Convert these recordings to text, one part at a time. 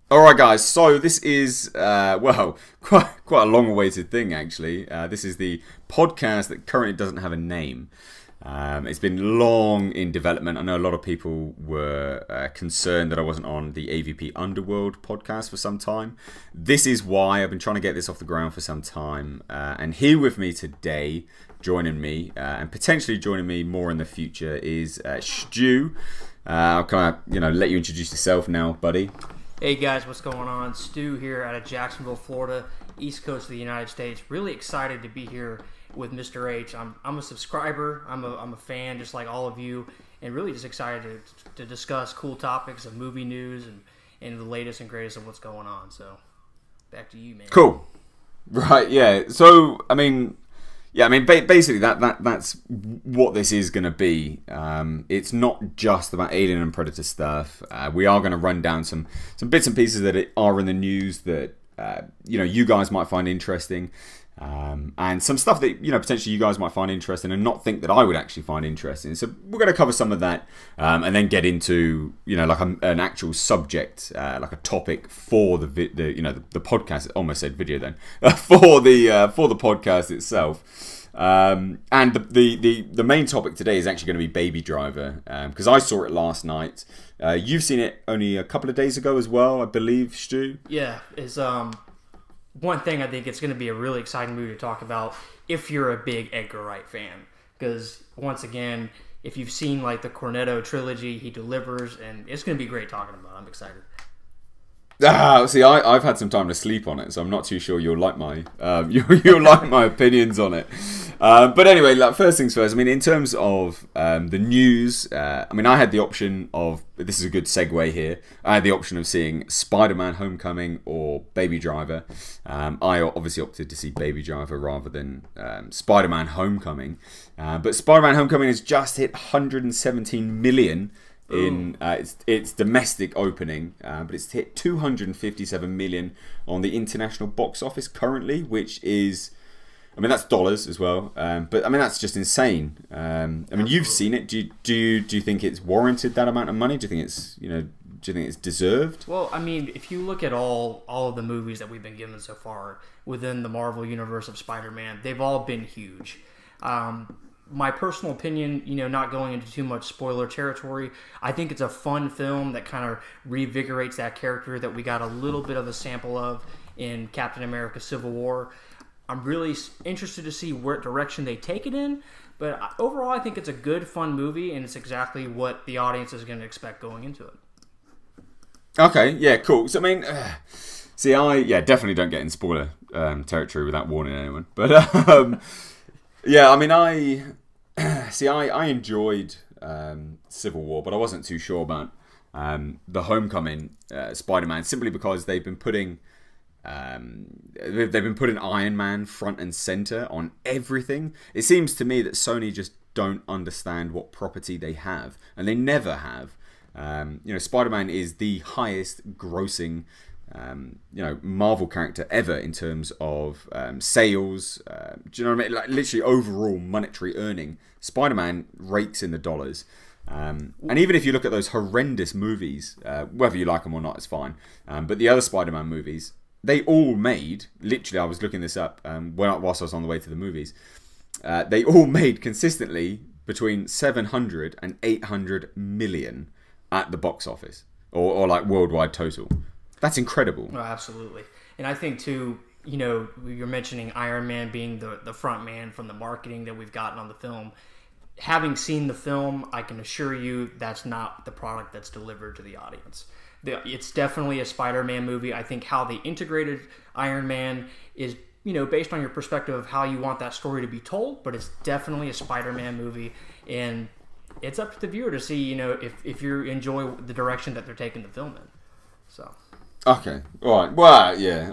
Alright guys, so this is, well, quite a long-awaited thing actually. This is the podcast that currently doesn't have a name. It's been long in development. I know a lot of people were concerned that I wasn't on the AVP Underworld podcast for some time. This is why I've been trying to get this off the ground for some time. And here with me today, joining me, and potentially joining me more in the future, is Stu. I'll kind of, let you introduce yourself now, buddy. Hey guys, what's going on? Stu here out of Jacksonville, Florida, East Coast of the United States. Really excited to be here with Mr. H. I'm a subscriber, I'm a fan just like all of you, and really just excited to discuss cool topics of movie news and the latest and greatest of what's going on. So, back to you, man. Cool. Right, yeah. So, basically that's what this is going to be. It's not just about Alien and Predator stuff. We are going to run down some bits and pieces that are in the news that you guys might find interesting, and some stuff that potentially you guys might find interesting and not think that I would actually find interesting. So we're going to cover some of that, and then get into like an actual subject, like a topic for the podcast. I almost said video then. For the podcast itself. And the main topic today is actually going to be Baby Driver, because I saw it last night. You've seen it only a couple of days ago as well, I believe, Stu. Yeah, it's one thing. I think it's going to be a really exciting movie to talk about if you're a big Edgar Wright fan, because once again, if you've seen like the Cornetto trilogy, he delivers, and it's going to be great talking about. I'm excited. See, I've had some time to sleep on it, so I'm not too sure you'll like my you'll like my opinions on it. But anyway, first things first. In terms of the news, I had the option of, this is a good segue here. I had the option of seeing Spider-Man: Homecoming or Baby Driver. I obviously opted to see Baby Driver rather than Spider-Man: Homecoming. But Spider-Man: Homecoming has just hit 117 million. In its domestic opening, but it's hit 257 million on the international box office currently, which is, that's dollars as well, but that's just insane. You've seen it. Do you think it's warranted that amount of money? Do you think it's do you think it's deserved? Well, if you look at all of the movies that we've been given so far within the Marvel universe of Spider-Man, they've all been huge. My personal opinion, not going into too much spoiler territory, I think it's a fun film that kind of revigorates that character that we got a little bit of a sample of in Captain America: Civil War. I'm really interested to see what direction they take it in, but overall I think it's a good, fun movie, and it's exactly what the audience is going to expect going into it. Okay, yeah, cool. So, see, I definitely don't get in spoiler territory without warning anyone, but... Yeah, I enjoyed Civil War, but I wasn't too sure about the Homecoming Spider-Man, simply because they've been putting Iron Man front and center on everything. It seems to me that Sony just don't understand what property they have, and they never have. Spider-Man is the highest grossing Marvel character ever in terms of sales. Do you know what I mean? Like, literally overall monetary earning, Spider-Man rakes in the dollars. And even if you look at those horrendous movies, whether you like them or not, it's fine. But the other Spider-Man movies, they all made, literally, I was looking this up whilst I was on the way to the movies, they all made consistently between 700 and 800 million at the box office, or like worldwide total. That's incredible. Oh, absolutely. And I think, too, you're mentioning Iron Man being the front man from the marketing that we've gotten on the film. Having seen the film, I can assure you that's not the product that's delivered to the audience. It's definitely a Spider-Man movie. I think how they integrated Iron Man is, based on your perspective of how you want that story to be told, but it's definitely a Spider-Man movie, and it's up to the viewer to see, if you enjoy the direction that they're taking the film in. So... Okay, all right. Well, yeah.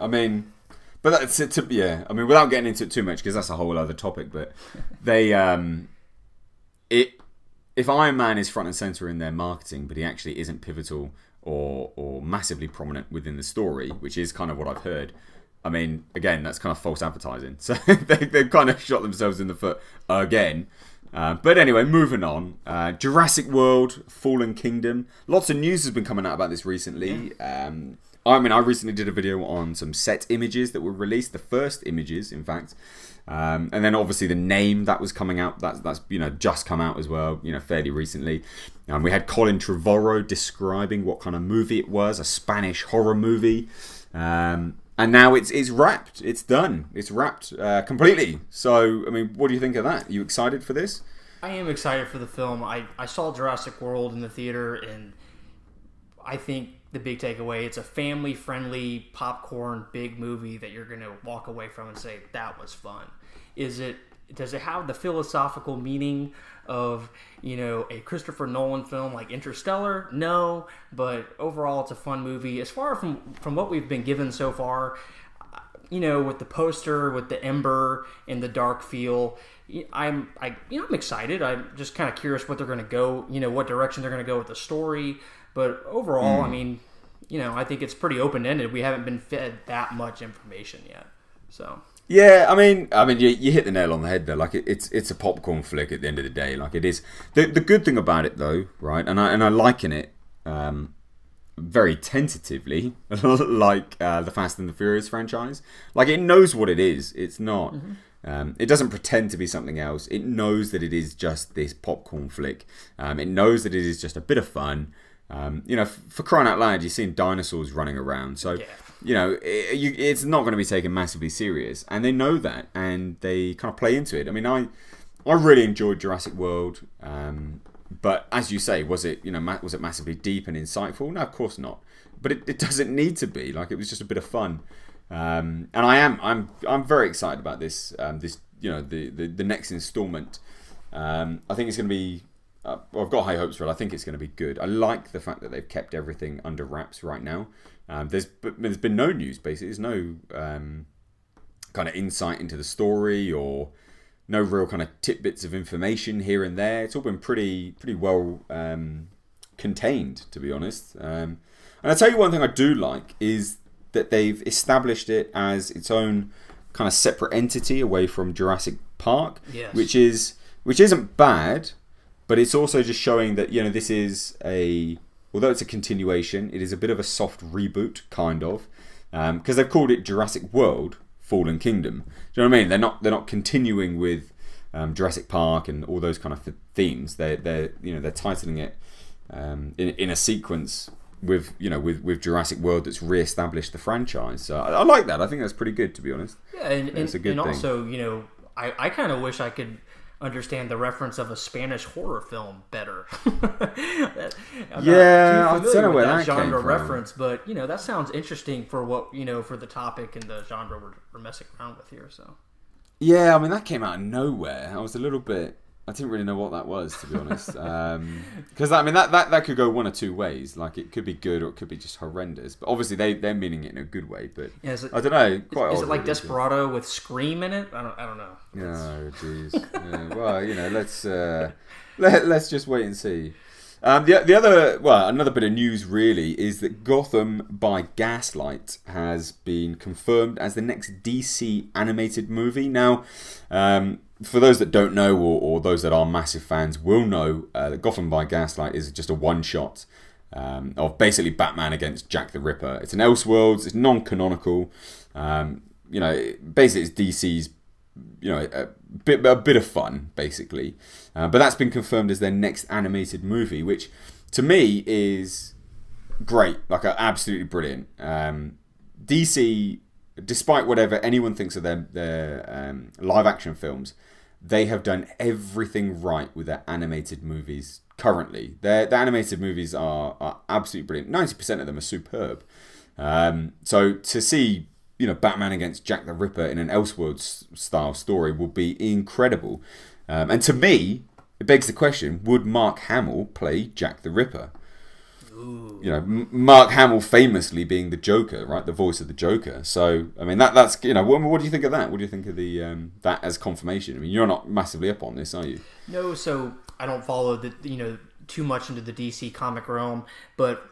But that's it. Without getting into it too much, because that's a whole other topic. But they, if Iron Man is front and center in their marketing, but he actually isn't pivotal or massively prominent within the story, which is kind of what I've heard. Again, that's kind of false advertising. So they've kind of shot themselves in the foot again. But anyway, moving on. Jurassic World: Fallen Kingdom. Lots of news has been coming out about this recently. I mean, I recently did a video on some set images that were released, the first images, in fact. And then obviously the name that was coming out, that's just come out as well, fairly recently. We had Colin Trevorrow describing what kind of movie it was, a Spanish horror movie. And now it's wrapped, it's done, it's wrapped completely. So, I mean, what do you think of that? Are you excited for this? I am excited for the film. I saw Jurassic World in the theater, and I think the big takeaway, it's a family-friendly, popcorn, big movie that you're going to walk away from and say, that was fun. Does it have the philosophical meaning of, a Christopher Nolan film like Interstellar? No, but overall it's a fun movie. As far from what we've been given so far, with the poster, with the ember and the dark feel, I'm excited. I'm just kind of curious what they're going to go, what direction they're going to go with the story. But overall, I mean, I think it's pretty open-ended. We haven't been fed that much information yet. So yeah, I mean, you hit the nail on the head there. Like it's a popcorn flick at the end of the day. Like it is. The good thing about it though, right? And I liken it very tentatively, like the Fast and the Furious franchise. Like it knows what it is. It's not. It doesn't pretend to be something else. It knows that it is just this popcorn flick. It knows that it is just a bit of fun. For crying out loud, you've seen dinosaurs running around, so it's not going to be taken massively serious, and they know that, and they kind of play into it. I mean, I really enjoyed Jurassic World, but as you say, was it massively deep and insightful? No, of course not. But it doesn't need to be. Like, it was just a bit of fun, and I'm very excited about this. The next installment. I think it's going to be. I've got high hopes for it. I think it's going to be good. I like the fact that they've kept everything under wraps right now. There's been no news, basically. There's no kind of insight into the story or no real kind of tidbits of information here and there. It's all been pretty well contained, to be honest. And I'll tell you one thing I do like is that they've established it as its own kind of separate entity away from Jurassic Park, yes. which isn't bad. But it's also just showing that, this is although it's a continuation, it is a bit of a soft reboot, kind of. Because they've called it Jurassic World: Fallen Kingdom. Do you know what I mean? They're not continuing with Jurassic Park and all those kind of themes. They're titling it in a sequence with Jurassic World that's re-established the franchise. So I like that. I think that's pretty good, to be honest. Yeah, and it's a good thing. Also, I kind of wish I could understand the reference of a Spanish horror film better. I don't know where that genre came from. reference, but that sounds interesting for what for the topic and the genre we're messing around with here. So yeah, I mean that came out of nowhere. I didn't really know what that was, to be honest. Because that could go one or two ways. Like it could be good or it could be just horrendous. But obviously they're meaning it in a good way. But yeah, I don't know. Is it like Desperado with Scream in it? I don't know. Oh, jeez. Yeah, well, let's just wait and see. Another bit of news really is that Gotham by Gaslight has been confirmed as the next DC animated movie. Now, for those that don't know or those that are massive fans will know, that Gotham by Gaslight is just a one-shot of basically Batman against Jack the Ripper. It's an Elseworlds, it's non-canonical. Basically it's DC's a bit of fun, basically. But that's been confirmed as their next animated movie, which to me is great, like absolutely brilliant. DC, despite whatever anyone thinks of their live action films, they have done everything right with their animated movies currently. Their animated movies are absolutely brilliant. 90% of them are superb. So to see Batman against Jack the Ripper in an Elseworlds style story will be incredible. And to me, it begs the question, would Mark Hamill play Jack the Ripper? Ooh. Mark Hamill famously being the Joker, right? The voice of the Joker. So, I mean, that's what do you think of that? What do you think of the that as confirmation? I mean, you're not massively up on this, are you? No, so I don't follow too much into the DC comic realm, but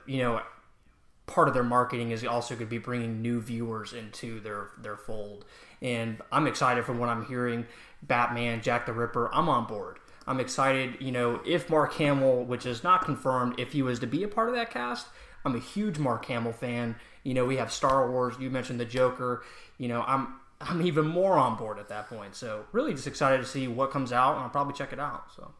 part of their marketing is also going to be bringing new viewers into their fold. And I'm excited from what I'm hearing. Batman, Jack the Ripper, I'm on board. I'm excited, if Mark Hamill, which is not confirmed, if he was to be a part of that cast. I'm a huge Mark Hamill fan. We have Star Wars. You mentioned the Joker. I'm even more on board at that point. So really just excited to see what comes out, and I'll probably check it out. So.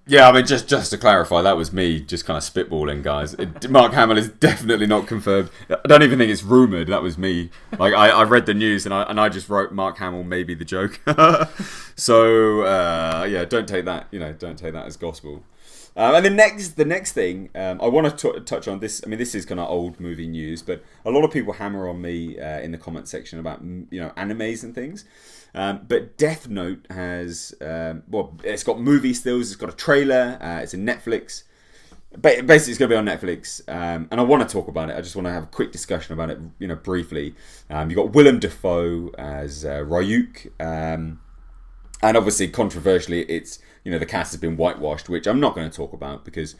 Yeah, I mean, just to clarify, that was me just kind of spitballing, guys. Mark Hamill is definitely not confirmed. I don't even think it's rumoured. That was me. Like, I read the news and I just wrote Mark Hamill, maybe the Joker. So, yeah, don't take that, don't take that as gospel. And the next thing I want to touch on this. I mean, this is kind of old movie news, but a lot of people hammer on me in the comment section about animes and things. But Death Note has it's got movie stills, it's got a trailer, it's in Netflix. Basically, it's going to be on Netflix, and I want to talk about it. I just want to have a quick discussion about it, briefly. You've got Willem Dafoe as Ryuk, and obviously, controversially, it's the cast has been whitewashed, which I'm not going to talk about because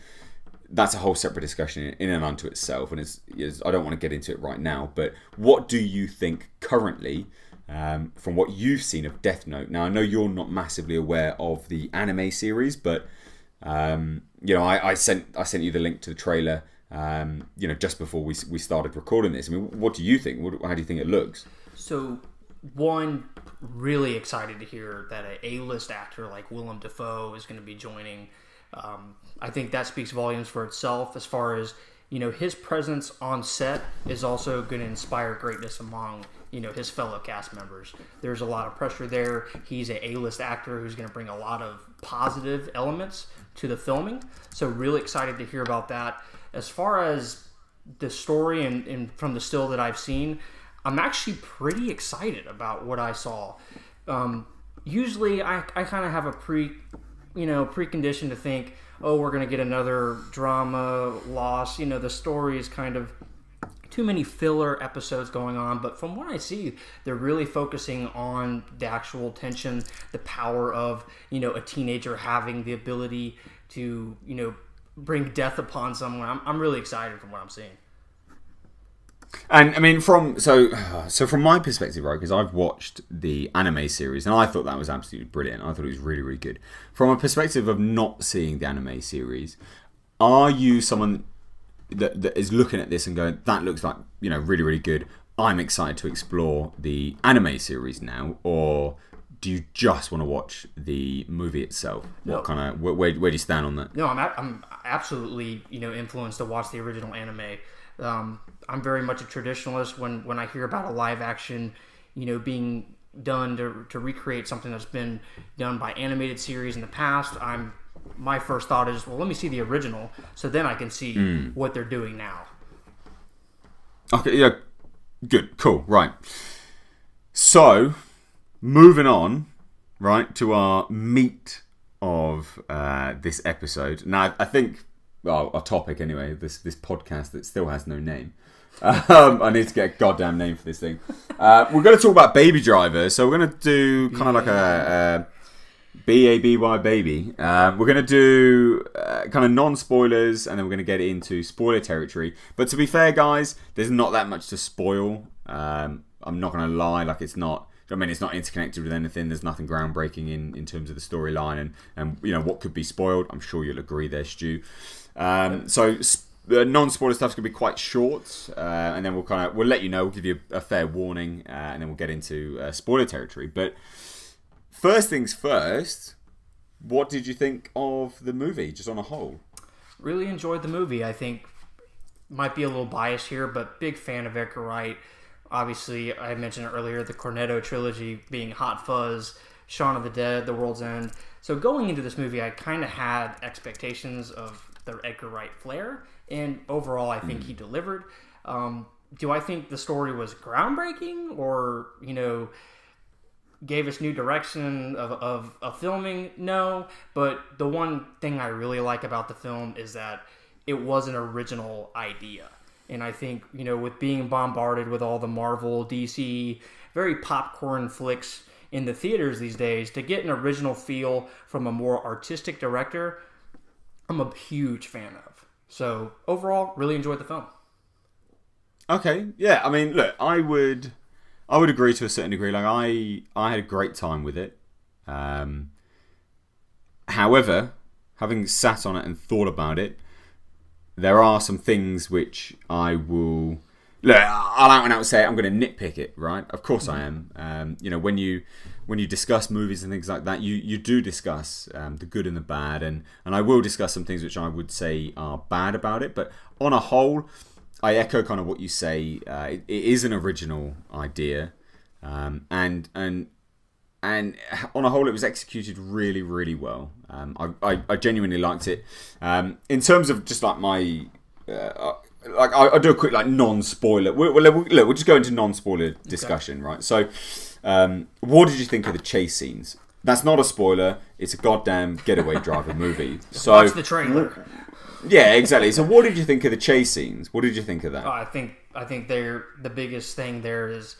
that's a whole separate discussion in and unto itself, and I don't want to get into it right now. But what do you think currently, from what you've seen of Death Note? Now, I know you're not massively aware of the anime series, but I sent you the link to the trailer, just before we started recording this. I mean, what do you think? How do you think it looks? So, one, really excited to hear that an A-list actor like Willem Dafoe is going to be joining. I think that speaks volumes for itself as far as, his presence on set is also going to inspire greatness among, his fellow cast members. There's a lot of pressure there. He's an A-list actor who's going to bring a lot of positive elements to the filming. So really excited to hear about that. As far as the story and from the still that I've seen, I'm actually pretty excited about what I saw. Usually I kind of have a precondition to think, oh, we're going to get another drama loss. The story is kind of too many filler episodes going on. But from what I see, they're really focusing on the actual tension, the power of, a teenager having the ability to, bring death upon someone. I'm really excited from what I'm seeing. And I mean, from my perspective, right? Because I've watched the anime series and I thought that was absolutely brilliant. I thought it was really, really good. From a perspective of not seeing the anime series, are you someone that is looking at this and going, "That looks like really, really good. I'm excited to explore the anime series now," or do you just want to watch the movie itself? No. What kind of where do you stand on that? No, I'm absolutely influenced to watch the original anime. I'm very much a traditionalist when I hear about a live action, being done to recreate something that's been done by animated series in the past. My first thought is, well, let me see the original, so then I can see what they're doing now. Okay, yeah, good, cool, right. So, moving on, right, to our meat of this episode. Now, I think, well, our topic anyway, this podcast that still has no name. I need to get a goddamn name for this thing. We're going to talk about Baby Driver, so we're going to do kind of like a B-A-B-Y baby. We're going to do kind of non-spoilers, and then we're going to get into spoiler territory. But to be fair, guys, there's not that much to spoil. I'm not going to lie, like it's not interconnected with anything. There's nothing groundbreaking in terms of the storyline and what could be spoiled. I'm sure you'll agree there, Stu. So the non-spoiler stuff's gonna be quite short, and then we'll let you know. We'll give you a fair warning, and then we'll get into spoiler territory. But first things first, what did you think of the movie, just on a whole? Really enjoyed the movie. I think might be a little biased here, but big fan of Edgar Wright. Obviously, I mentioned earlier the Cornetto trilogy being Hot Fuzz, Shaun of the Dead, The World's End. So going into this movie, I kind of had expectations of the Edgar Wright flair, and overall I think he delivered. Do I think the story was groundbreaking or gave us new direction of filming? No, but the one thing I really like about the film is that it was an original idea. And I think, with being bombarded with all the Marvel, DC, very popcorn flicks in the theaters these days, to get an original feel from a more artistic director, I'm a huge fan of. So overall, really enjoyed the film. Okay, yeah. I mean, look, I would agree to a certain degree. Like I had a great time with it. However, having sat on it and thought about it, there are some things which I will... Look, I'll out and out say I'm going to nitpick it, right? Of course I am. You know, when you discuss movies and things like that, you do discuss the good and the bad, and I will discuss some things which I would say are bad about it. But on a whole, I echo kind of what you say. It is an original idea, and on a whole, it was executed really, really well. I genuinely liked it. In terms of just like my... I'll do a quick non-spoiler. We'll just go into non-spoiler discussion, right? So, what did you think of the chase scenes? That's not a spoiler. It's a goddamn getaway driver movie. So watch the trailer. Yeah, exactly. So, what did you think of the chase scenes? What did you think of that? I think they're the biggest thing there is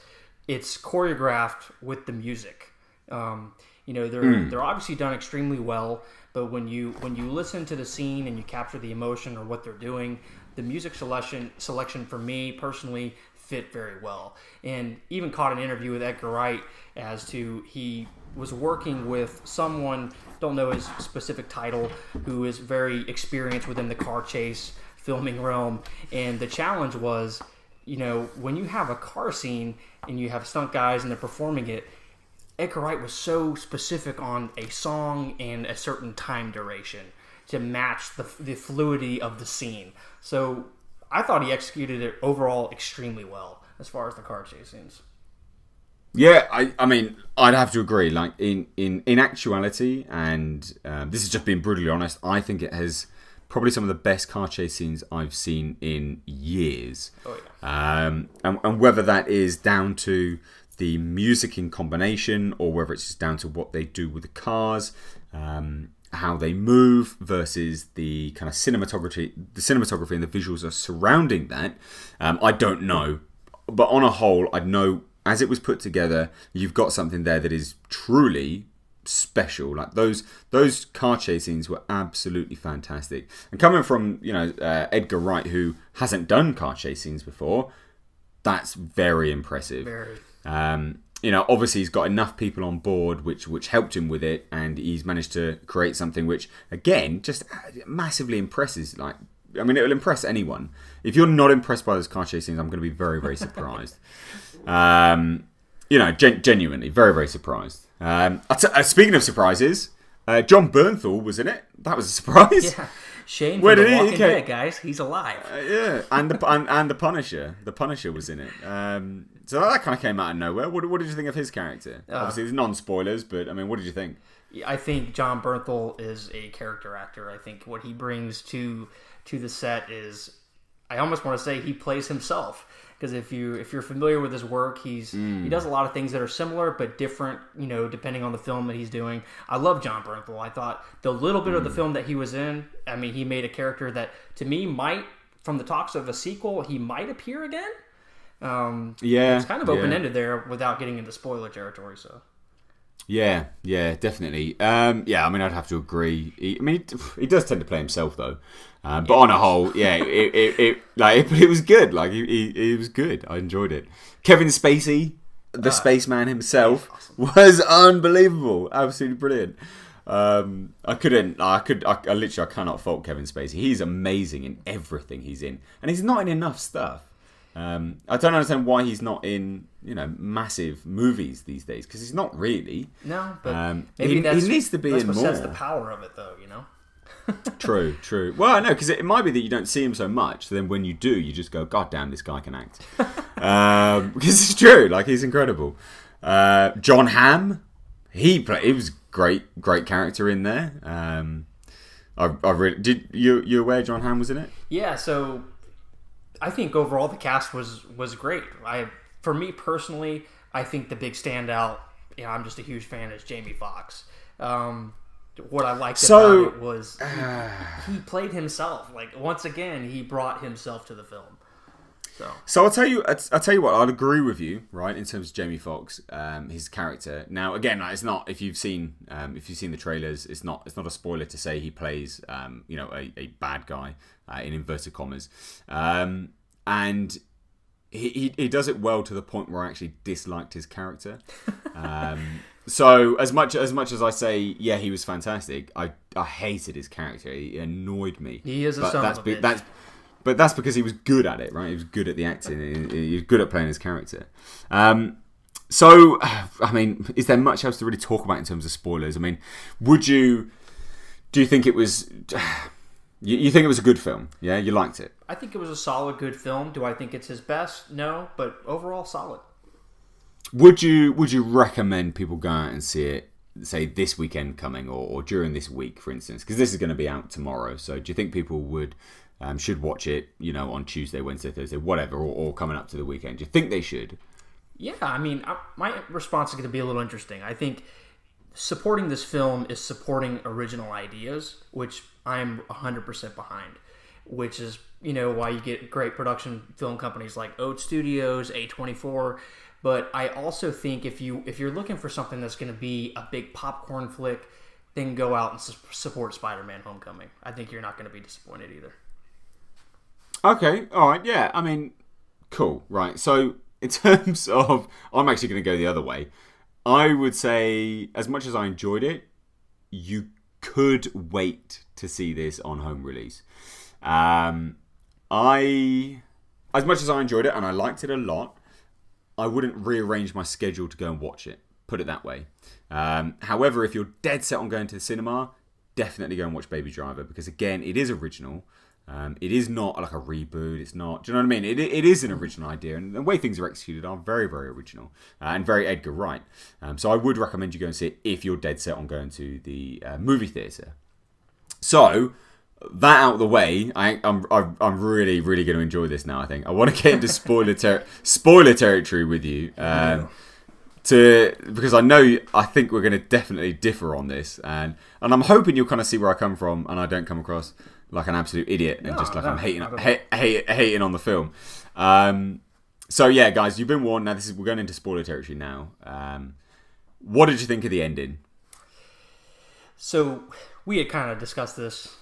it's choreographed with the music. They're obviously done extremely well, but when you listen to the scene and you capture the emotion or what they're doing, the music selection for me personally fit very well. And even caught an interview with Edgar Wright as to he was working with someone, don't know his specific title, who is very experienced within the car chase filming realm. And the challenge was, when you have a car scene and you have stunt guys and they're performing it, Edgar Wright was so specific on a song and a certain time duration to match the fluidity of the scene. So I thought he executed it overall extremely well as far as the car chase scenes. Yeah, I mean, I'd have to agree. Like in actuality, and this is just being brutally honest, I think it has probably some of the best car chase scenes I've seen in years. Oh yeah. And whether that is down to the music in combination or whether it's just down to what they do with the cars, how they move versus the kind of cinematography and the visuals are surrounding that, I don't know. But on a whole, I know as it was put together, you've got something there that is truly special. Like those car chase scenes were absolutely fantastic. And coming from Edgar Wright, who hasn't done car chase scenes before, that's very impressive. Very. Obviously he's got enough people on board which helped him with it, and he's managed to create something which, again, just massively impresses. It'll impress anyone. If you're not impressed by those car chase scenes, I'm going to be very, very surprised. Genuinely, very, very surprised. Speaking of surprises, John Bernthal was in it. That was a surprise. Yeah. Shane Where from did The he? Walking Dead, guys. He's alive. Yeah, and the Punisher. The Punisher was in it. So that kind of came out of nowhere. What did you think of his character? Obviously, it's non-spoilers, but what did you think? I think John Bernthal is a character actor. I think what he brings to the set is, I almost want to say he plays himself. Because if you're familiar with his work, he does a lot of things that are similar but different, depending on the film that he's doing. I love John Bernthal. I thought the little bit of the film that he was in, he made a character that, to me, might, from the talks of a sequel, he might appear again. It's kind of open-ended there without getting into spoiler territory, so... Yeah, definitely. I'd have to agree. He does tend to play himself though. But on a whole, it was good. He was good. I enjoyed it. Kevin Spacey, the spaceman himself, was unbelievable. Absolutely brilliant. I cannot fault Kevin Spacey. He's amazing in everything he's in, and he's not in enough stuff. I don't understand why he's not in massive movies these days, because he's not really. No, but maybe he needs to be in more. That's the power of it, though. True. Well, no, because it might be that you don't see him so much. So then when you do, you just go, "God damn, this guy can act." Because it's true. He's incredible. John Hamm, he was great character in there. I really did. You aware John Hamm was in it? Yeah. So I think overall the cast was great. For me personally, I think the big standout, I'm just a huge fan, is Jamie Foxx. What I liked about it was he played himself. Once again, he brought himself to the film. So I'll tell you what, I'd agree with you, right, in terms of Jamie Foxx, his character. Now, again, it's not, if you've seen the trailers, it's not a spoiler to say he plays a bad guy in inverted commas, and he does it well to the point where I actually disliked his character. So as much as I say, yeah, he was fantastic. I hated his character. He annoyed me. He is a son of a bitch. But that's because he was good at it, right? He was good at the acting. He was good at playing his character. So, I mean, is there much else to really talk about in terms of spoilers? I mean, do you think it was... You think it was a good film? Yeah, you liked it? I think it was a solid, good film. Do I think it's his best? No, but overall, solid. Would you recommend people go out and see it, say, this weekend coming or during this week, for instance? Because this is going to be out tomorrow. So do you think people should watch it, on Tuesday, Wednesday, Thursday, whatever, or coming up to the weekend? Do you think they should? Yeah, I mean, my response is going to be a little interesting. I think supporting this film is supporting original ideas, which I'm 100% behind, which is, why you get great production film companies like Oat Studios, A24. But I also think if you're looking for something that's going to be a big popcorn flick, then go out and support Spider-Man: Homecoming. I think you're not going to be disappointed either. Okay, all right, yeah. I mean, cool, right. So in terms of, I'm actually going to go the other way. I would say, as much as I enjoyed it, you could wait to see this on home release. As much as I enjoyed it and I liked it a lot, I wouldn't rearrange my schedule to go and watch it. Put it that way. However, if you're dead set on going to the cinema, definitely go and watch Baby Driver, because again, it is original. It is not like a reboot. It's not. Do you know what I mean? It is an original idea, and the way things are executed are very, very original and very Edgar Wright. So I would recommend you go and see it if you're dead set on going to the movie theatre. So that out of the way, I'm really, really going to enjoy this now. I think I want to get into spoiler territory with you. Because I think we're going to definitely differ on this, and I'm hoping you'll kind of see where I come from, and I don't come across like an absolute idiot and I'm hating on the film. So yeah, guys, you've been warned. Now we're going into spoiler territory now. What did you think of the ending? So we had kind of discussed this,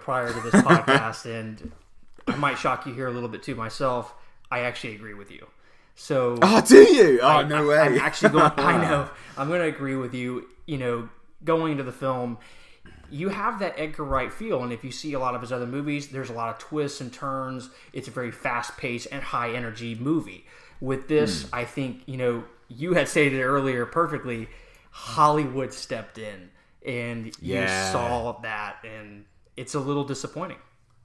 prior to this podcast, and I might shock you here a little bit too myself. I actually agree with you. So, do you? No way. I'm actually going. I know. I'm going to agree with you. Going into the film, you have that Edgar Wright feel, and if you see a lot of his other movies, there's a lot of twists and turns. It's a very fast-paced and high-energy movie. With this, I think you had stated it earlier perfectly. Hollywood stepped in, and you saw that, and it's a little disappointing.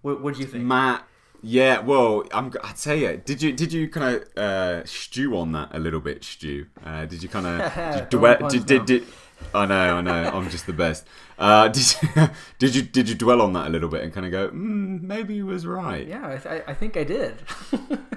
What do you think, Matt? Yeah, well, I tell you, did you kind of stew on that a little bit, Stu? Did you kind of did I know, I'm just the best. Did you dwell on that a little bit and kind of go, maybe he was right? Yeah, I think I did.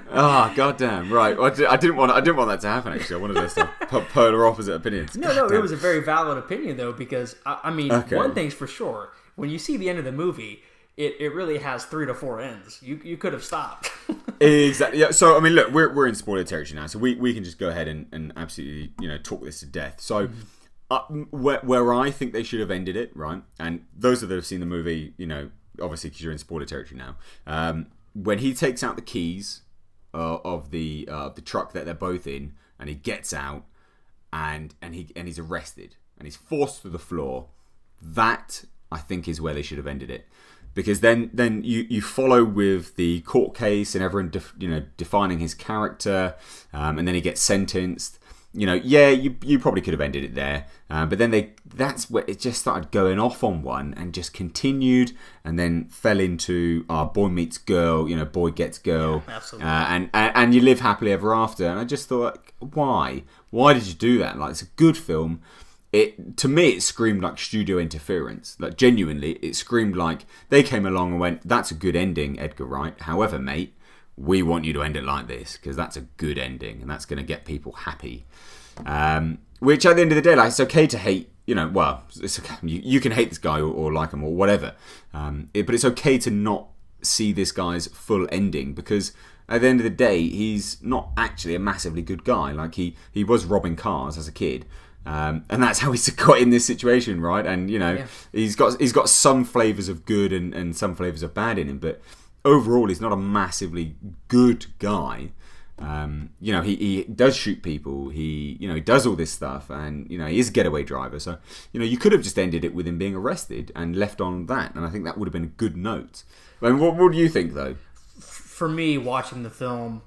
Goddamn, right. I didn't want that to happen. Actually, I wanted us to polar opposite opinions. No, it was a very valid opinion though, because one thing's for sure: when you see the end of the movie, it really has 3 to 4 ends. You could have stopped. Exactly. Yeah. So look, we're in spoiler territory now, so we can just go ahead and absolutely talk this to death. So where I think they should have ended it, right? And those that have seen the movie, obviously because you're in spoiler territory now, when he takes out the keys of the truck that they're both in, and he gets out, and he's arrested and he's forced to the floor. That I think is where they should have ended it. Because then you follow with the court case and everyone defining his character, and then he gets sentenced. You probably could have ended it there, but then that's where it just started going off on one and just continued, and then fell into boy meets girl, boy gets girl, yeah, absolutely. And you live happily ever after. And I just thought, why did you do that? Like, it's a good film. To me, it screamed like studio interference. Like, genuinely, it screamed like they came along and went, that's a good ending, Edgar Wright. However, mate, we want you to end it like this, because that's a good ending, and that's going to get people happy. Which, at the end of the day, it's okay to hate, it's okay. You can hate this guy or like him or whatever. But it's okay to not see this guy's full ending, because at the end of the day, he's not actually a massively good guy. Like, he was robbing cars as a kid. And that's how he's got in this situation, right? And he's got some flavors of good and some flavors of bad in him, but overall he's not a massively good guy. You know, he does shoot people. He does all this stuff, and you know, he is a getaway driver. So you know, you could have just ended it with him being arrested and left on that, and I think that would have been a good note. I mean, what do you think though? For me, watching the film,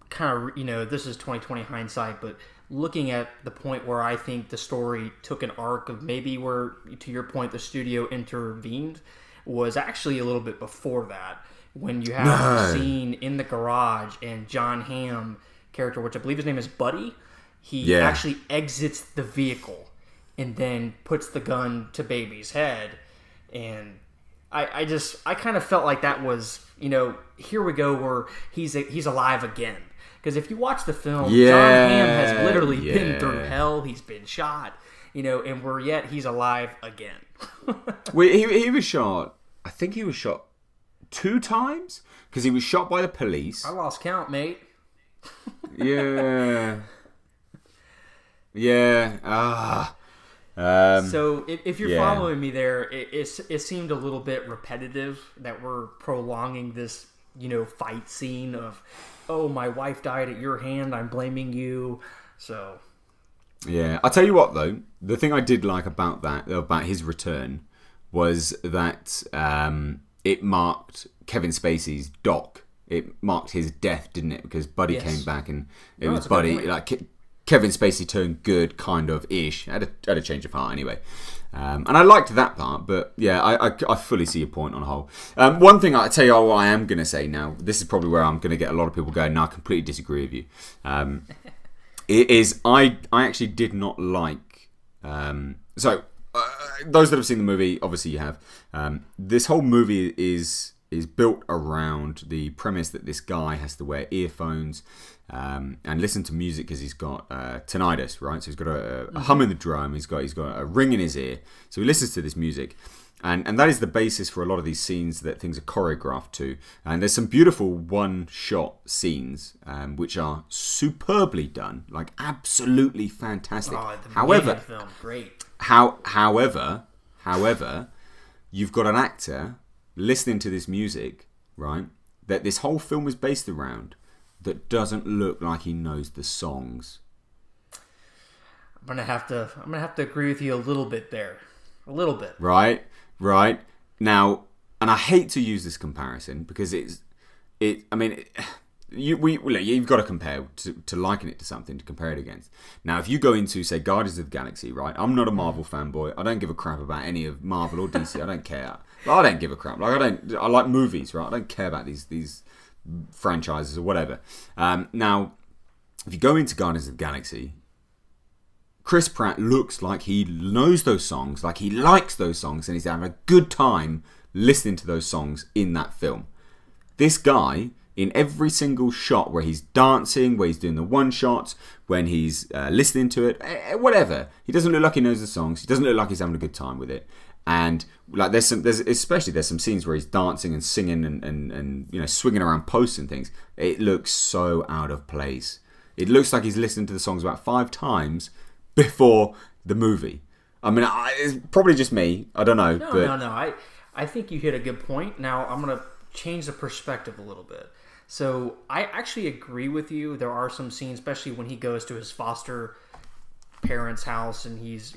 kind of, you know, this is 2020 hindsight, but looking at the point where I think the story took an arc of maybe where, to your point, the studio intervened, was actually a little bit before that, when you have a scene in the garage and John Hamm character, which I believe his name is Buddy, he actually exits the vehicle and then puts the gun to Baby's head. And I kind of felt like that was, you know, here we go, where he's alive again. Because if you watch the film, John Hamm has literally been through hell. He's been shot, you know, and he's alive again. Well, he was shot. I think he was shot 2 times because he was shot by the police. I lost count, mate. Yeah. So if you're following me there, it seemed a little bit repetitive that we're prolonging this, you know, fight scene of, oh, my wife died at your hand, I'm blaming you. So yeah, I'll tell you what though, the thing I did like about his return was that it marked Kevin Spacey's doc. It marked his death, didn't it? Because Buddy came back, and it was Buddy. Like Kevin Spacey turned good, kind of ish. Had a change of heart anyway, and I liked that part. But yeah, I fully see your point on the whole. One thing I tell you what I am going to say now. This is probably where I'm going to get a lot of people going. No, I completely disagree with you. It is I actually did not like. Those that have seen the movie, obviously you have. This whole movie is built around the premise that this guy has to wear earphones and listen to music because he's got tinnitus, right? So he's got a hum in the drum, he's got a ring in his ear, so he listens to this music, and that is the basis for a lot of these scenes that things are choreographed to. And there's some beautiful one-shot scenes which are superbly done, like absolutely fantastic. However, film, great. However, you've got an actor listening to this music, right, that this whole film is based around, that doesn't look like he knows the songs. I'm gonna have to agree with you a little bit there, a little bit. Right now, and I hate to use this comparison because you've got to compare to liken it to something to compare it against. Now, if you go into, say, Guardians of the Galaxy, right? I'm not a Marvel fanboy. I don't give a crap about any of Marvel or DC. I don't care. I don't give a crap. I like movies, right? I don't care about these franchises or whatever. Now, if you go into Guardians of the Galaxy, Chris Pratt looks like he knows those songs, like he likes those songs, and he's having a good time listening to those songs in that film. This guy, in every single shot where he's dancing, where he's doing the one shots, when he's listening to it, whatever, he doesn't look like he knows the songs. He doesn't look like he's having a good time with it. And like there's some scenes where he's dancing and singing and you know, swinging around posts and things. It looks so out of place. It looks like he's listened to the songs about 5 times before the movie. I mean, it's probably just me. I don't know. No. I think you hit a good point. Now I'm gonna change the perspective a little bit. So I actually agree with you. There are some scenes, especially when he goes to his foster parents' house and he's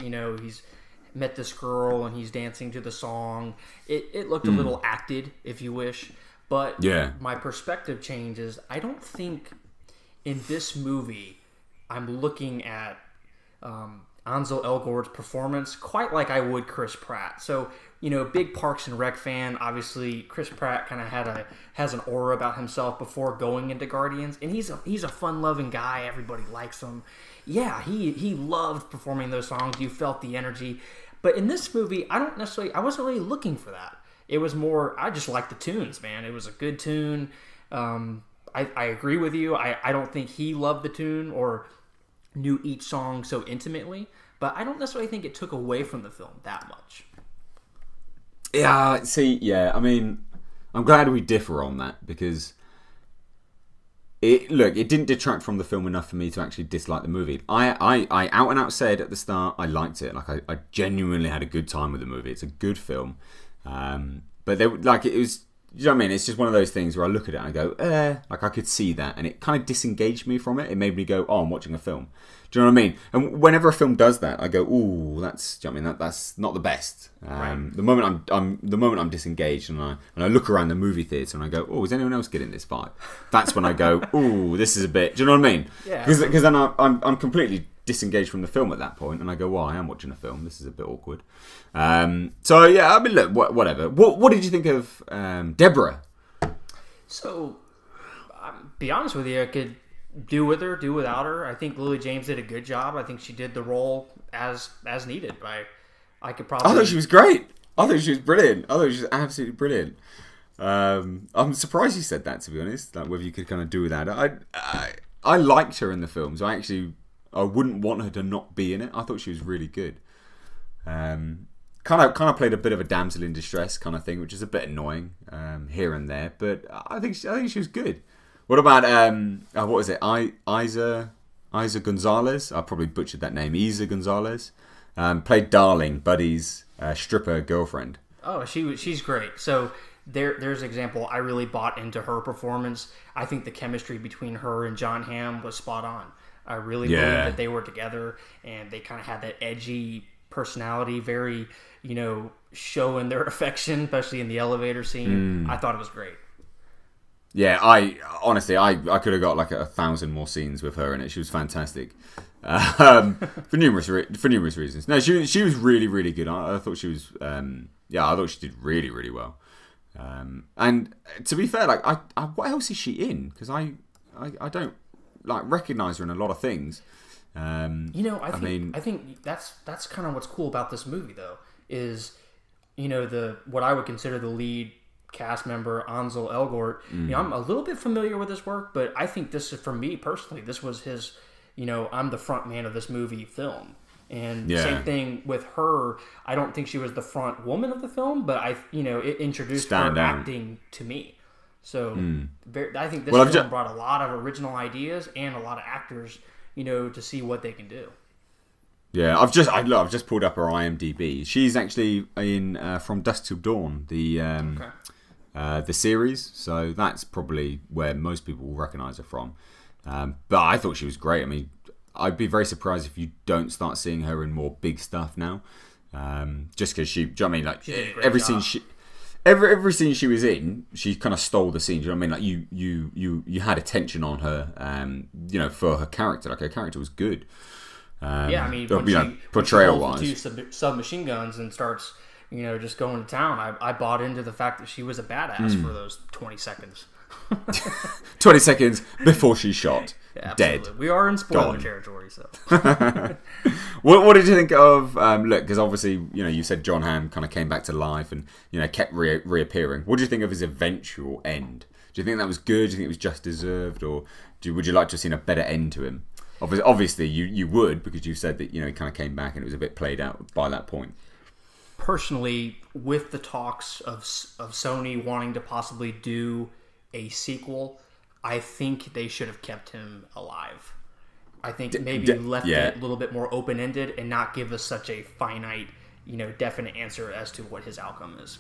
met this girl and he's dancing to the song. It looked a little acted, if you wish. But my perspective changes. I don't think in this movie I'm looking at Ansel Elgort's performance quite like I would Chris Pratt. So, you know, big Parks and Rec fan. Obviously, Chris Pratt kind of has an aura about himself before going into Guardians, and he's a fun-loving guy. Everybody likes him. Yeah, he loved performing those songs. You felt the energy. But in this movie, I wasn't really looking for that. It was more, I just liked the tunes, man. It was a good tune. I agree with you. I don't think he loved the tune or knew each song so intimately, but I don't necessarily think it took away from the film that much. Yeah, I mean, I'm glad we differ on that because it didn't detract from the film enough for me to actually dislike the movie. I out and out said at the start I liked it. Like I genuinely had a good time with the movie. It's a good film, but it was you know what I mean? It's just one of those things where I look at it and I go, like I could see that, and it kind of disengaged me from it. It made me go, oh, I'm watching a film. Do you know what I mean? And whenever a film does that, I go, ooh, that's, do you know what I mean? That's not the best. Right. The moment I'm disengaged and I look around the movie theater and I go, oh, is anyone else getting this vibe? That's when I go, ooh, this is a bit. Do you know what I mean? Yeah. Because then I'm completely disengaged from the film at that point, and I go, well, I am watching a film. This is a bit awkward. So yeah, I mean, look, whatever. What did you think of Deborah? So, be honest with you, I could do with her, do without her. I think Lily James did a good job. I think she did the role as needed. I could probably. I thought she was great. I thought she was brilliant. I thought she was absolutely brilliant. I'm surprised you said that, to be honest. Like whether you could kind of do without her. I liked her in the films. I wouldn't want her to not be in it. I thought she was really good. Kind of played a bit of a damsel in distress kind of thing, which is a bit annoying here and there. But I think she was good. What about what was it? Isa Gonzalez. I probably butchered that name. Isa Gonzalez played Darling, Buddy's stripper girlfriend. Oh, she's great. So there's an example. I really bought into her performance. I think the chemistry between her and John Hamm was spot on. I really believe that they were together, and they kind of had that edgy personality, very, showing their affection, especially in the elevator scene. I thought it was great. Yeah, I honestly could have got like 1,000 more scenes with her in it. She was fantastic, for numerous reasons. No, she was really, really good. I thought she was I thought she did really, really well. And to be fair, like I what else is she in? Because I don't like recognize her in a lot of things. I think that's kind of what's cool about this movie, though, is what I would consider the lead cast member, Ansel Elgort. I'm a little bit familiar with his work, but I think this is, for me personally, this was his, I'm the front man of this movie film. And same thing with her. I don't think she was the front woman of the film, but it introduced her acting to me. So I think this film brought a lot of original ideas and a lot of actors, to see what they can do. Yeah, I've just pulled up her IMDb. She's actually in From Dusk Till Dawn, the series. So that's probably where most people will recognise her from. But I thought she was great. I mean, I'd be very surprised if you don't start seeing her in more big stuff now. Just because she, do you know what I mean? Like every scene she was in, she kind of stole the scene. Do you know what I mean? Like you had attention on her. For her character. Like her character was good. Portrayal wise, she pulls the 2 submachine guns and starts, just going to town. I bought into the fact that she was a badass for those 20 seconds. 20 seconds before she's shot. Yeah, dead. We are in spoiler territory, so. What did you think of? Look, because obviously, you said John Hamm kind of came back to life and kept reappearing. What do you think of his eventual end? Do you think that was good? Do you think it was just deserved, or would you like to have seen a better end to him? Obviously, you would, because you said that he kind of came back and it was a bit played out by that point. Personally, with the talks of Sony wanting to possibly do a sequel, I think they should have kept him alive. I think maybe left it a little bit more open-ended and not give us such a finite, definite answer as to what his outcome is.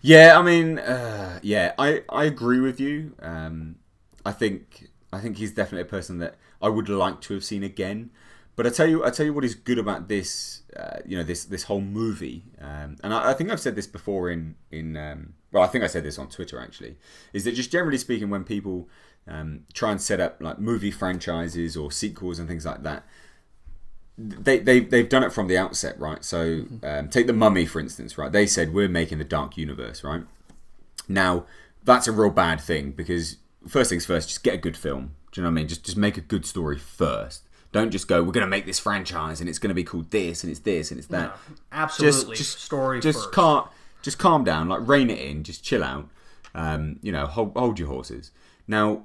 Yeah, I mean, I agree with you. I think he's definitely a person that I would like to have seen again. But I tell you what is good about this, this whole movie, and I think I've said this before I think I said this on Twitter actually, is that just generally speaking, when people try and set up like movie franchises or sequels and things like that, they've done it from the outset, right? So take The Mummy for instance, right? They said we're making the Dark Universe, right? Now that's a real bad thing, because first things first, just get a good film. Do you know what I mean? Just make a good story first. Don't just go, we're going to make this franchise and it's going to be called this and it's this and it's that. No, absolutely. Story first. Just calm down, like rein it in, just chill out. Hold your horses. Now,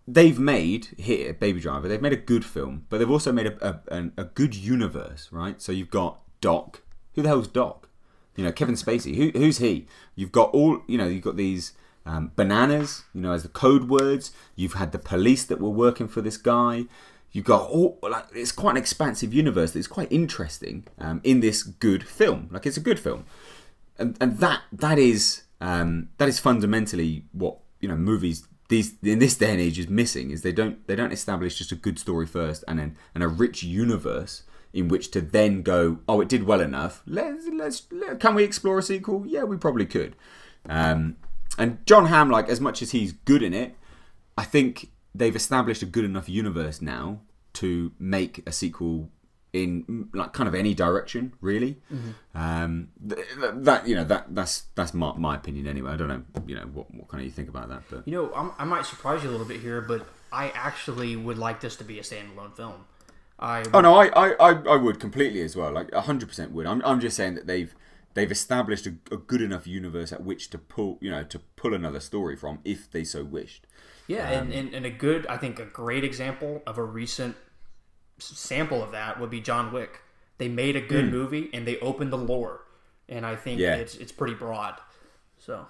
they've made here, Baby Driver, they've made a good film, but they've also made a good universe, right? So you've got Doc. Who the hell's Doc? Kevin Spacey. Who's he? You've got you've got these bananas, as the code words. You've had the police that were working for this guy. You've got it's quite an expansive universe that's quite interesting in this good film. Like, it's a good film, and that is that is fundamentally what movies in this day and age is missing. Is they don't establish just a good story first and a rich universe in which to then go, oh, it did well enough. Can we explore a sequel? Yeah, we probably could. And Jon Hamm, like, as much as he's good in it, I think they've established a good enough universe now to make a sequel in like kind of any direction, really. That's my opinion anyway. I don't know, what kind of you think about that, but I might surprise you a little bit here, but I actually would like this to be a standalone film. I would completely as well, like 100% would. I'm just saying that they've established a good enough universe at which to pull another story from if they so wished. Yeah, and a great example of a recent sample of that would be John Wick. They made a good movie and they opened the lore, and I think it's pretty broad. So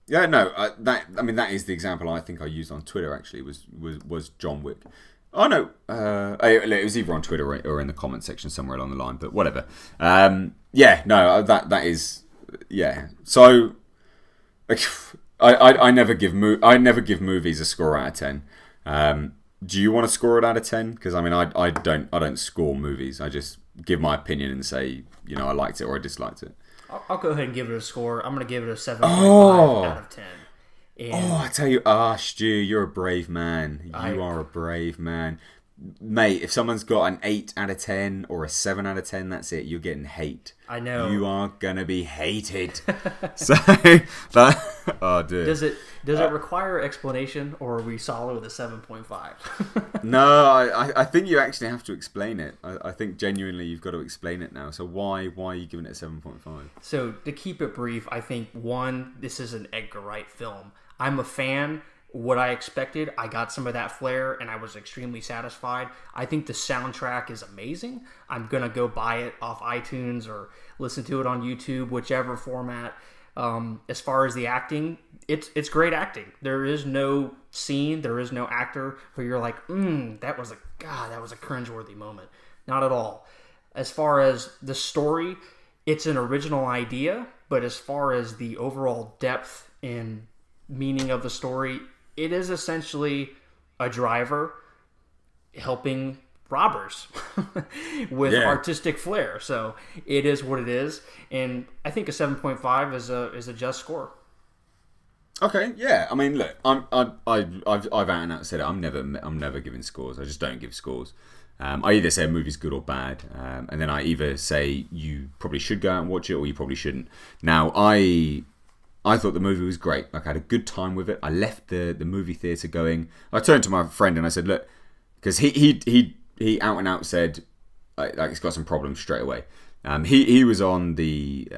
yeah, no, that is the example I think I used on Twitter. Actually, was John Wick. Oh no, it was either on Twitter or in the comment section somewhere along the line, but whatever. That is So I never give movies a score out of 10. Do you want to score it out of 10? Because I don't score movies. I just give my opinion and say I liked it or I disliked it. I'll go ahead and give it a score. I'm going to give it a 7.5 out of 10. And I tell you, Stu, you're a brave man. You are a brave man. Mate, if someone's got an 8 out of 10 or a 7 out of 10, that's it. You're getting hate. I know. You are going to be hated. Oh, dude. Does it require explanation, or are we solid with a 7.5? No, I think you actually have to explain it. I think genuinely you've got to explain it now. So why are you giving it a 7.5? So to keep it brief, I think, one, this is an Edgar Wright film. I'm a fan. What I expected, I got some of that flair, and I was extremely satisfied. I think the soundtrack is amazing. I'm going to go buy it off iTunes or listen to it on YouTube, whichever format. As far as the acting, it's great acting. There is no scene, there is no actor where you're like, that was a cringeworthy moment. Not at all. As far as the story, it's an original idea, but as far as the overall depth and meaning of the story, it is essentially a driver helping robbers with artistic flair. So it is what it is, and I think a 7.5 is a just score. Okay, yeah. I mean, look, I've out and out said it. I'm never giving scores. I just don't give scores. I either say a movie's good or bad, and then I either say you probably should go out and watch it or you probably shouldn't. Now, I thought the movie was great. Like, I had a good time with it. I left the movie theatre going. I turned to my friend and I said, look, because he out and out said, like, it's got some problems straight away. He was on the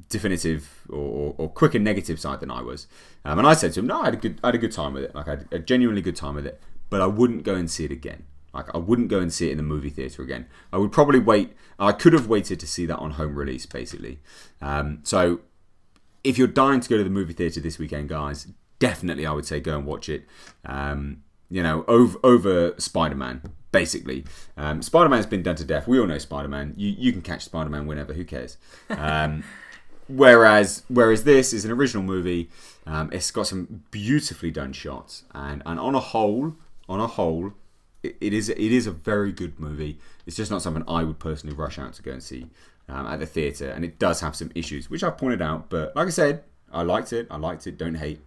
definitive or quicker negative side than I was. And I said to him, no, I had a good time with it. Like, I had a genuinely good time with it. But I wouldn't go and see it again. Like, I wouldn't go and see it in the movie theatre again. I would probably wait. I could have waited to see that on home release, basically. So if you're dying to go to the movie theatre this weekend, guys, definitely I would say go and watch it. Over Spider-Man, basically. Spider-Man's been done to death. We all know Spider-Man. You can catch Spider-Man whenever. Who cares? Whereas this is an original movie. It's got some beautifully done shots, and on a whole, it is a very good movie. It's just not something I would personally rush out to go and see at the theatre, and it does have some issues, which I've pointed out. But like I said, I liked it. Don't hate.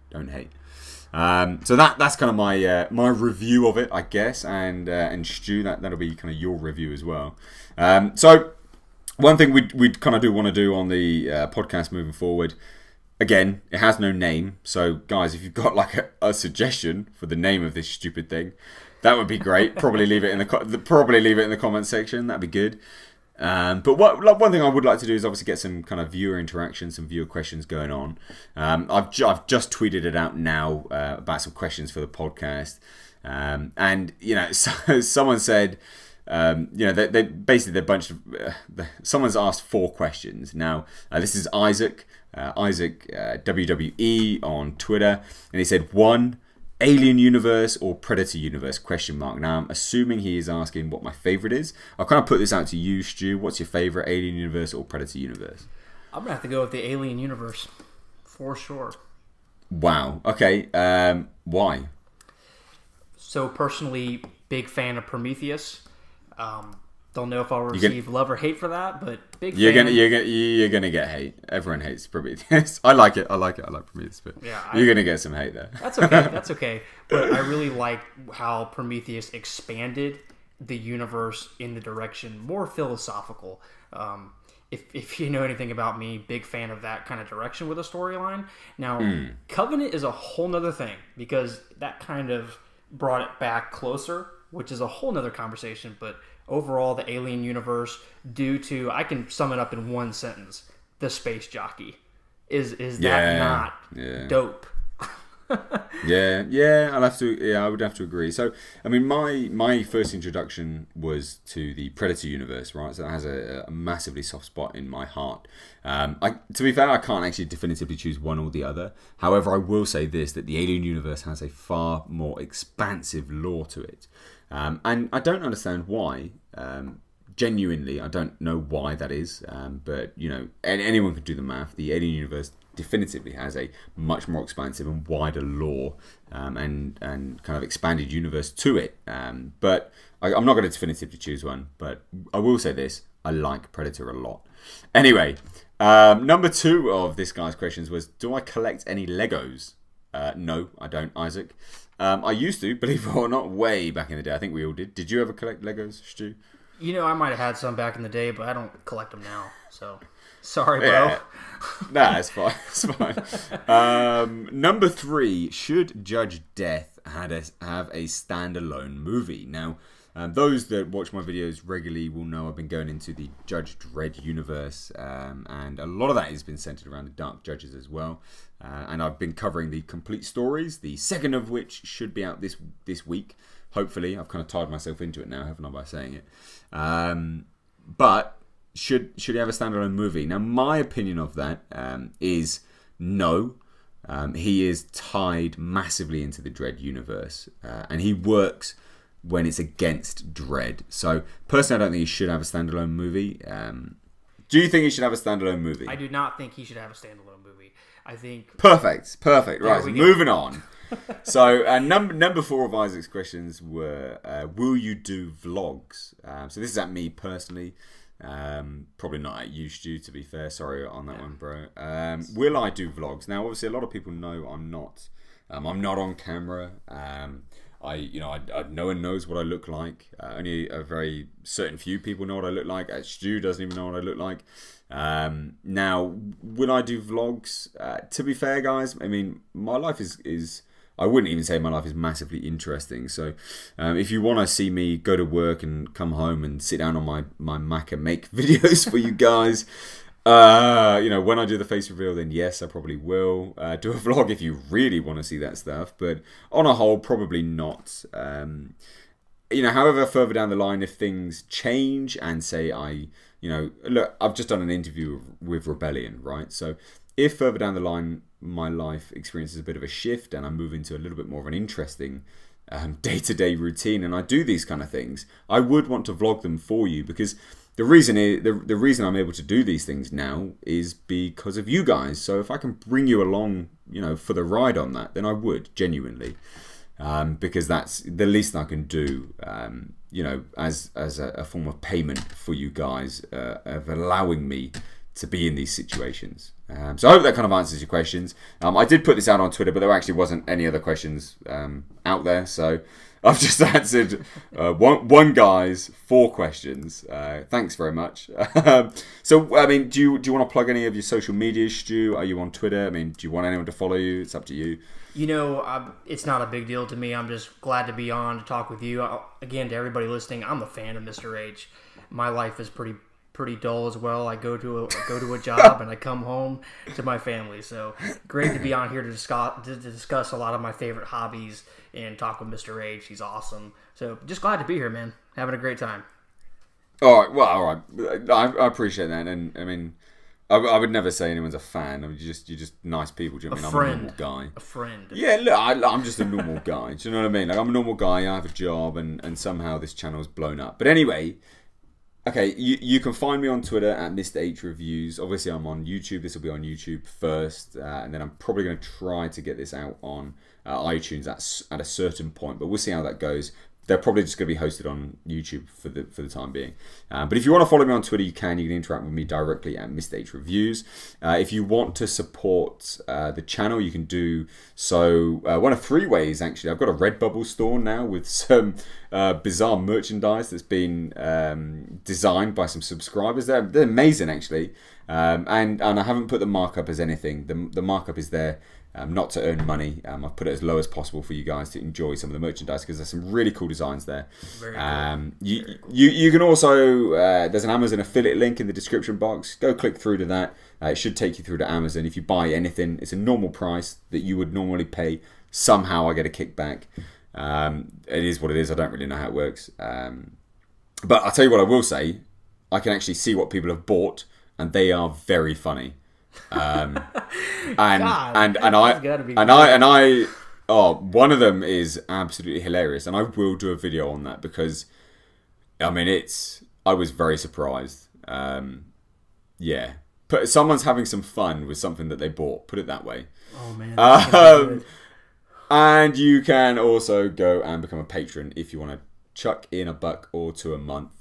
So that's kind of my review of it, I guess, and Stu, that'll be kind of your review as well. So one thing we'd kind of want to do on the podcast moving forward. Again, it has no name, so guys, if you've got like a suggestion for the name of this stupid thing, that would be great. Probably leave it in the comment section. That'd be good. But one thing I would like to do is obviously get some kind of viewer interaction, some viewer questions going on. I've just tweeted it out now about some questions for the podcast, and someone said, they basically they're a bunch of someone's asked 4 questions. Now this is Isaac WWE on Twitter, and he said 1. Alien Universe or Predator Universe ? Now I'm assuming he is asking what my favourite is. I'll kind of put this out to you, Stu. What's your favourite, Alien Universe or Predator Universe? I'm gonna have to go with the Alien Universe For sure. Wow. Okay. Why? So personally, big fan of Prometheus. Don't know if I'll receive love or hate for that, but big you're fan. You're gonna get hate. Everyone hates Prometheus. I like it. I like Prometheus, but you're gonna get some hate there. That's okay. That's okay. But I really like how Prometheus expanded the universe in the direction more philosophical. If you know anything about me, big fan of that kind of direction with a storyline. Now, Covenant is a whole nother thing because that kind of brought it back closer, which is a whole nother conversation. But overall, the Alien universe, due to, I can sum it up in one sentence: the space jockey. Is that not dope? Yeah, I would have to agree. So, I mean, my first introduction was to the Predator universe, right? So that has a massively soft spot in my heart. To be fair, I can't actually definitively choose one or the other. However, I will say this, that the Alien universe has a far more expansive lore to it. And I don't understand why. Genuinely, I don't know why that is. But, you know, anyone can do the math. The Alien universe definitively has a much more expansive and wider lore and kind of expanded universe to it. But I'm not going to definitively choose one. But I will say this: I like Predator a lot. Anyway, number 2 of this guy's questions was: do I collect any Legos? No, I don't, Isaac. I used to, believe it or not, way back in the day. I think we all did. Did you ever collect Legos, Stu? You know, I might have had some back in the day, but I don't collect them now. So, sorry, bro. Yeah. Nah, it's fine. It's fine. Number 3, should Judge Death have a standalone movie? Now, those that watch my videos regularly will know I've been going into the Judge Dredd universe, and a lot of that has been centered around the Dark Judges as well. And I've been covering the complete stories, the second of which should be out this week. Hopefully, I've kind of tied myself into it now, haven't I, by saying it? But should he have a standalone movie? Now, my opinion of that is no. He is tied massively into the Dredd universe, and he works when it's against Dredd. So, personally, I don't think he should have a standalone movie. Do you think he should have a standalone movie? I do not think he should have a standalone movie. I think... Perfect. Right, moving on. So, number 4 of Isaac's questions were, will you do vlogs? So, this is at me personally. Probably not at you, Stu, to be fair. Sorry on that one, bro. Will I do vlogs? Now, obviously, a lot of people know I'm not. I'm not on camera. No one knows what I look like. Only a very certain few people know what I look like. Stu doesn't even know what I look like. Now, will I do vlogs? To be fair, guys, I mean, my life is I wouldn't even say my life is massively interesting. So if you want to see me go to work and come home and sit down on my Mac and make videos for you guys, when I do the face reveal, then yes, I probably will do a vlog if you really want to see that stuff. But on a whole, probably not. However, further down the line, if things change and say look, I've just done an interview with Rebellion, right? So if further down the line my life experiences a bit of a shift and I move into a little bit more of an interesting day-to-day routine and I do these kind of things, I would want to vlog them for you, because the reason I'm able to do these things now is because of you guys. So if I can bring you along, for the ride on that, then I would, genuinely. Because that's the least I can do, as a form of payment for you guys, of allowing me to be in these situations. So I hope that kind of answers your questions. I did put this out on Twitter, but there actually wasn't any other questions out there. So I've just answered one guy's 4 questions. Thanks very much. So, I mean, do you want to plug any of your social media, Stu? Are you on Twitter? I mean, do you want anyone to follow you? It's up to you. It's not a big deal to me. I'm just glad to be on to talk with you. Again, to everybody listening, I'm a fan of Mr. H. My life is pretty dull as well. I go to a job and I come home to my family. So great to be on here to discuss a lot of my favorite hobbies and talk with Mr. H. He's awesome. So just glad to be here, man. Having a great time. All right. Well, all right. I appreciate that. And I mean, I would never say anyone's a fan. I mean, you're just nice people. Do you know what I mean? I'm a normal guy. A friend. Yeah, look, I'm just a normal guy. Do you know what I mean? Like, I'm a normal guy. I have a job, and somehow this channel's blown up. But anyway, Okay, you can find me on Twitter at Mr. H Reviews. Obviously, I'm on YouTube. This will be on YouTube first, and then I'm probably going to try to get this out on iTunes at a certain point. But we'll see how that goes. They're probably just going to be hosted on YouTube for the time being. But if you want to follow me on Twitter, you can. You can interact with me directly at Mr. H Reviews. If you want to support the channel, you can do so one of 3 ways, actually. I've got a Redbubble store now with some bizarre merchandise that's been designed by some subscribers. They're amazing, actually. And I haven't put the markup as anything. The markup is there. Not to earn money. I've put it as low as possible for you guys to enjoy some of the merchandise because there's some really cool designs there. Very cool. You can also, there's an Amazon affiliate link in the description box. Go click through to that. It should take you through to Amazon. If you buy anything, it's a normal price that you would normally pay. Somehow I get a kickback. It is what it is. I don't really know how it works. But I'll tell you what I will say. I can actually see what people have bought and they are very funny. One of them is absolutely hilarious, and I will do a video on that because I mean I was very surprised. Yeah, but someone's having some fun with something that they bought, put it that way. Oh man. And you can also go and become a patron if you want to chuck in $1 or $2 a month.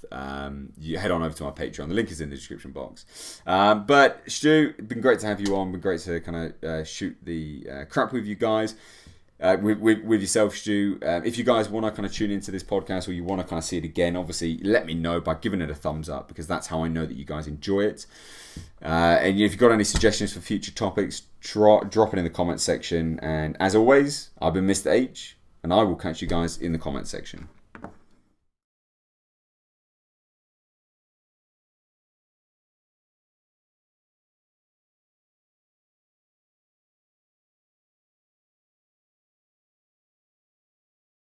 You head on over to my Patreon. The link is in the description box. But Stu, it's been great to have you on. Been great to kind of shoot the crap with you guys, with yourself, Stu. If you guys want to kind of tune into this podcast or you want to kind of see it again, obviously let me know by giving it a thumbs up because that's how I know that you guys enjoy it. And if you've got any suggestions for future topics, drop it in the comment section. And as always, I've been Mr. H, and I will catch you guys in the comment section.